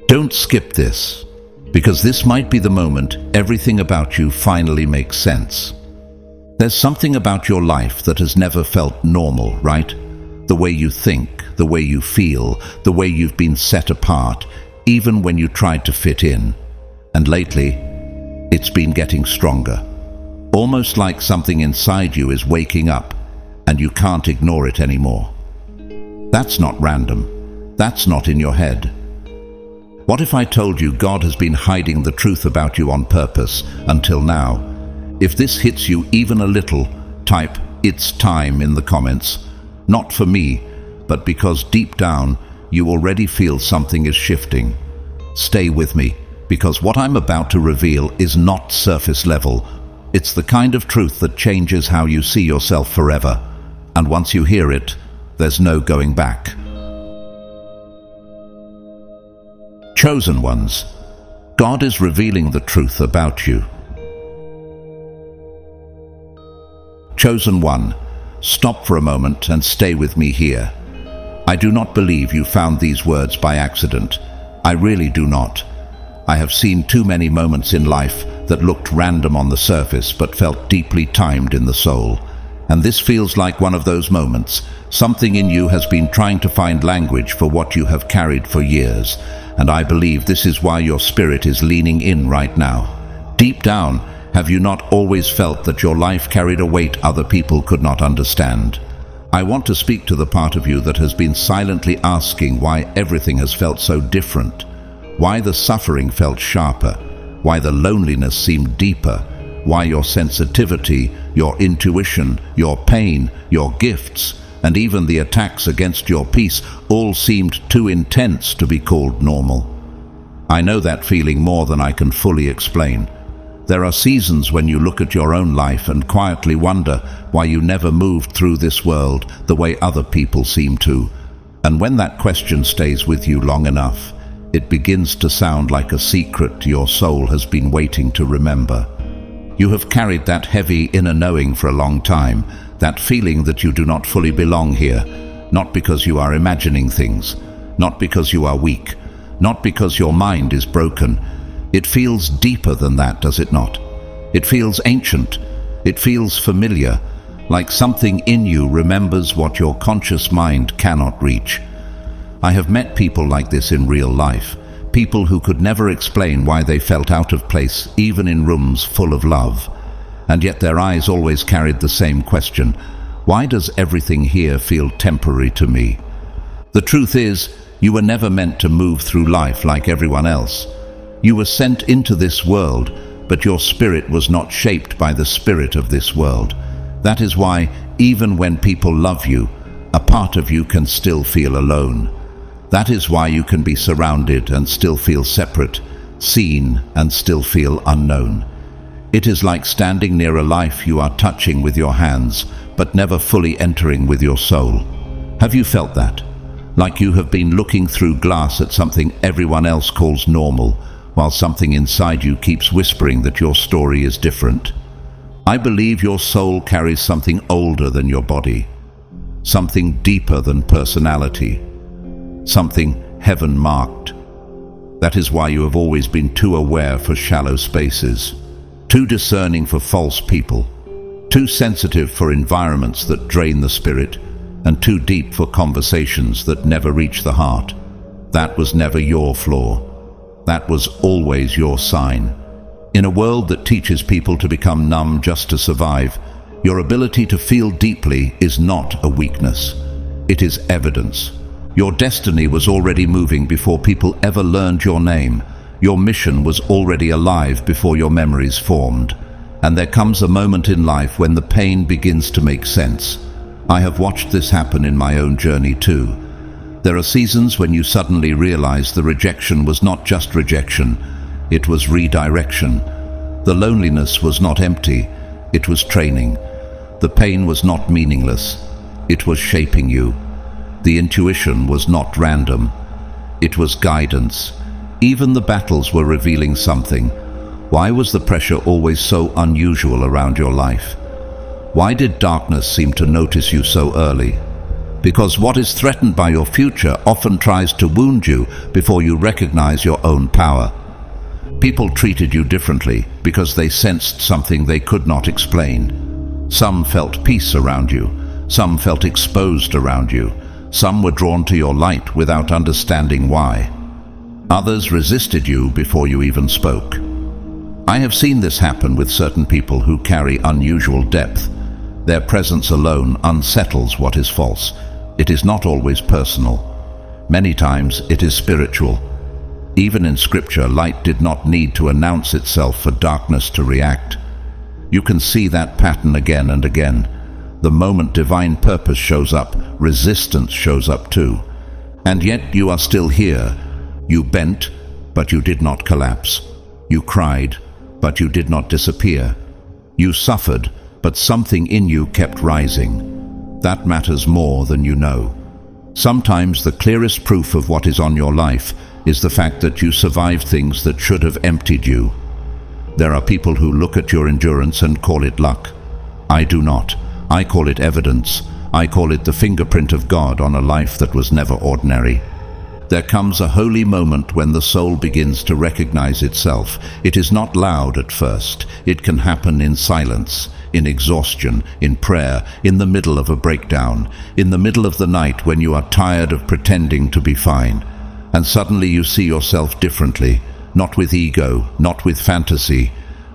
Don't skip this, because this might be the moment everything about you finally makes sense. There's something about your life that has never felt normal, right? The way you think, the way you feel, the way you've been set apart, even when you tried to fit in. And lately, it's been getting stronger. Almost like something inside you is waking up, and you can't ignore it anymore. That's not random. That's not in your head. What if I told you God has been hiding the truth about you on purpose until now? If this hits you even a little, type "It's time" in the comments. Not for me, but because deep down you already feel something is shifting. Stay with me, because what I'm about to reveal is not surface level. It's the kind of truth that changes how you see yourself forever. And once you hear it, there's no going back. Chosen ones, God is revealing the truth about you. Chosen one, stop for a moment and stay with me here. I do not believe you found these words by accident. I really do not. I have seen too many moments in life that looked random on the surface but felt deeply timed in the soul. And this feels like one of those moments. Something in you has been trying to find language for what you have carried for years. And I believe this is why your spirit is leaning in right now. Deep down, have you not always felt that your life carried a weight other people could not understand? I want to speak to the part of you that has been silently asking why everything has felt so different, why the suffering felt sharper, why the loneliness seemed deeper, why your sensitivity, your intuition, your pain, your gifts, and even the attacks against your peace all seemed too intense to be called normal. I know that feeling more than I can fully explain. There are seasons when you look at your own life and quietly wonder why you never moved through this world the way other people seem to. And when that question stays with you long enough, it begins to sound like a secret your soul has been waiting to remember. You have carried that heavy inner knowing for a long time, that feeling that you do not fully belong here, not because you are imagining things, not because you are weak, not because your mind is broken. It feels deeper than that, does it not? It feels ancient. It feels familiar, like something in you remembers what your conscious mind cannot reach. I have met people like this in real life, people who could never explain why they felt out of place even in rooms full of love. And yet their eyes always carried the same question: why does everything here feel temporary to me? The truth is, you were never meant to move through life like everyone else. You were sent into this world, but your spirit was not shaped by the spirit of this world. That is why, even when people love you, a part of you can still feel alone. That is why you can be surrounded and still feel separate, seen and still feel unknown. It is like standing near a life you are touching with your hands, but never fully entering with your soul. Have you felt that? Like you have been looking through glass at something everyone else calls normal, while something inside you keeps whispering that your story is different. I believe your soul carries something older than your body, something deeper than personality, something heaven-marked. That is why you have always been too aware for shallow spaces, too discerning for false people, too sensitive for environments that drain the spirit, and too deep for conversations that never reach the heart. That was never your flaw. That was always your sign. In a world that teaches people to become numb just to survive, your ability to feel deeply is not a weakness. It is evidence. Your destiny was already moving before people ever learned your name. Your mission was already alive before your memories formed. And there comes a moment in life when the pain begins to make sense. I have watched this happen in my own journey too. There are seasons when you suddenly realize the rejection was not just rejection, it was redirection. The loneliness was not empty, it was training. The pain was not meaningless, it was shaping you. The intuition was not random, it was guidance. Even the battles were revealing something. Why was the pressure always so unusual around your life? Why did darkness seem to notice you so early? Because what is threatened by your future often tries to wound you before you recognize your own power. People treated you differently because they sensed something they could not explain. Some felt peace around you. Some felt exposed around you. Some were drawn to your light without understanding why. Others resisted you before you even spoke. I have seen this happen with certain people who carry unusual depth. Their presence alone unsettles what is false. It is not always personal. Many times it is spiritual. Even in Scripture, light did not need to announce itself for darkness to react. You can see that pattern again and again. The moment divine purpose shows up, resistance shows up too. And yet you are still here. You bent, but you did not collapse. You cried, but you did not disappear. You suffered, but something in you kept rising. That matters more than you know. Sometimes the clearest proof of what is on your life is the fact that you survived things that should have emptied you. There are people who look at your endurance and call it luck. I do not. I call it evidence. I call it the fingerprint of God on a life that was never ordinary. There comes a holy moment when the soul begins to recognize itself. It is not loud at first. It can happen in silence, in exhaustion, in prayer, in the middle of a breakdown, in the middle of the night when you are tired of pretending to be fine. And suddenly you see yourself differently, not with ego, not with fantasy,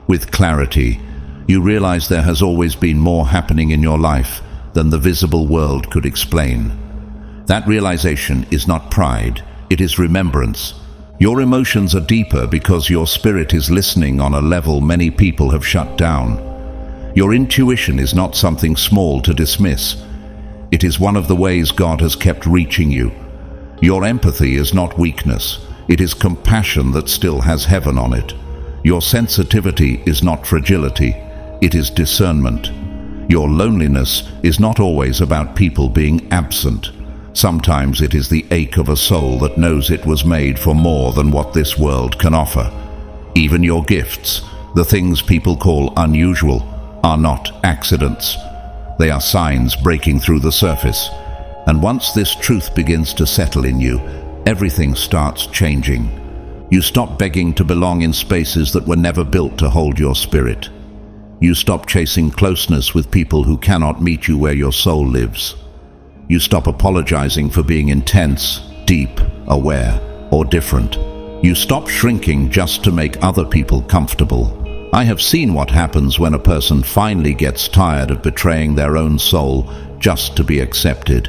with clarity. You realize there has always been more happening in your life than the visible world could explain. That realization is not pride, it is remembrance. Your emotions are deeper because your spirit is listening on a level many people have shut down. Your intuition is not something small to dismiss. It is one of the ways God has kept reaching you. Your empathy is not weakness, it is compassion that still has heaven on it. Your sensitivity is not fragility, it is discernment. Your loneliness is not always about people being absent. Sometimes it is the ache of a soul that knows it was made for more than what this world can offer. Even your gifts, the things people call unusual, are not accidents. They are signs breaking through the surface. And once this truth begins to settle in you, everything starts changing. You stop begging to belong in spaces that were never built to hold your spirit. You stop chasing closeness with people who cannot meet you where your soul lives. You stop apologizing for being intense, deep, aware, or different. You stop shrinking just to make other people comfortable. I have seen what happens when a person finally gets tired of betraying their own soul just to be accepted.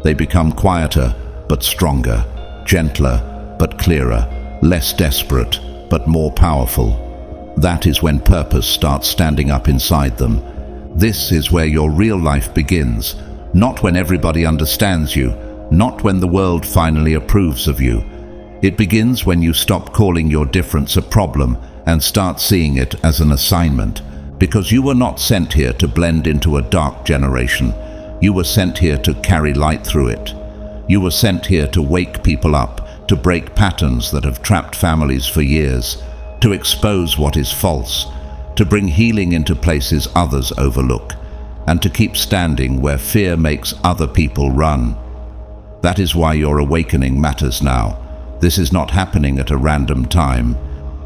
They become quieter, but stronger, gentler, but clearer, less desperate, but more powerful. That is when purpose starts standing up inside them. This is where your real life begins, not when everybody understands you, not when the world finally approves of you. It begins when you stop calling your difference a problem and start seeing it as an assignment, because you were not sent here to blend into a dark generation. You were sent here to carry light through it. You were sent here to wake people up, to break patterns that have trapped families for years, to expose what is false, to bring healing into places others overlook, and to keep standing where fear makes other people run. That is why your awakening matters now. This is not happening at a random time.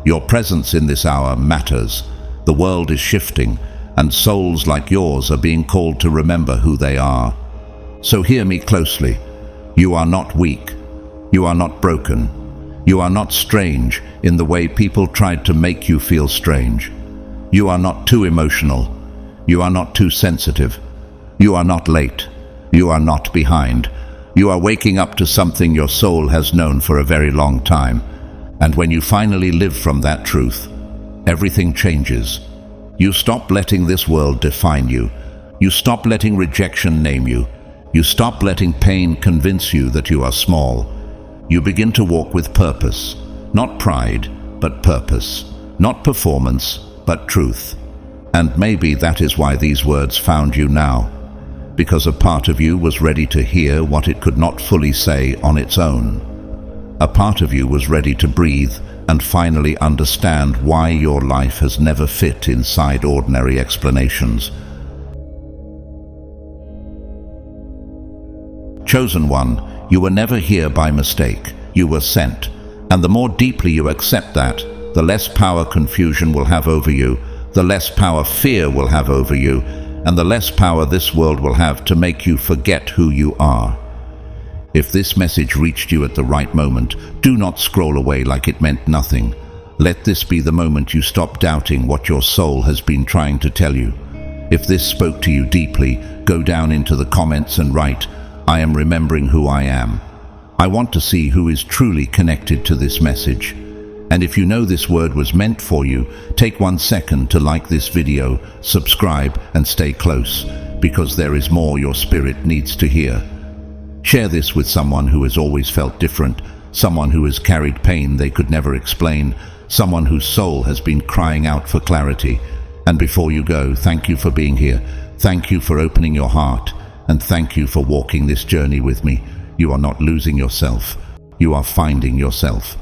Your presence in this hour matters. The world is shifting, and souls like yours are being called to remember who they are. So hear me closely. You are not weak. You are not broken. You are not strange in the way people tried to make you feel strange. You are not too emotional. You are not too sensitive. You are not late. You are not behind. You are waking up to something your soul has known for a very long time. And when you finally live from that truth, everything changes. You stop letting this world define you. You stop letting rejection name you. You stop letting pain convince you that you are small. You begin to walk with purpose. Not pride, but purpose. Not performance, but truth. And maybe that is why these words found you now. Because a part of you was ready to hear what it could not fully say on its own. A part of you was ready to breathe and finally understand why your life has never fit inside ordinary explanations. Chosen one, you were never here by mistake. You were sent. And the more deeply you accept that, the less power confusion will have over you, the less power fear will have over you, and the less power this world will have to make you forget who you are. If this message reached you at the right moment, do not scroll away like it meant nothing. Let this be the moment you stop doubting what your soul has been trying to tell you. If this spoke to you deeply, go down into the comments and write, "I am remembering who I am." I want to see who is truly connected to this message. And if you know this word was meant for you, take 1 second to like this video, subscribe, and stay close, because there is more your spirit needs to hear. Share this with someone who has always felt different, someone who has carried pain they could never explain, someone whose soul has been crying out for clarity. And before you go, thank you for being here. Thank you for opening your heart, and thank you for walking this journey with me. You are not losing yourself. You are finding yourself.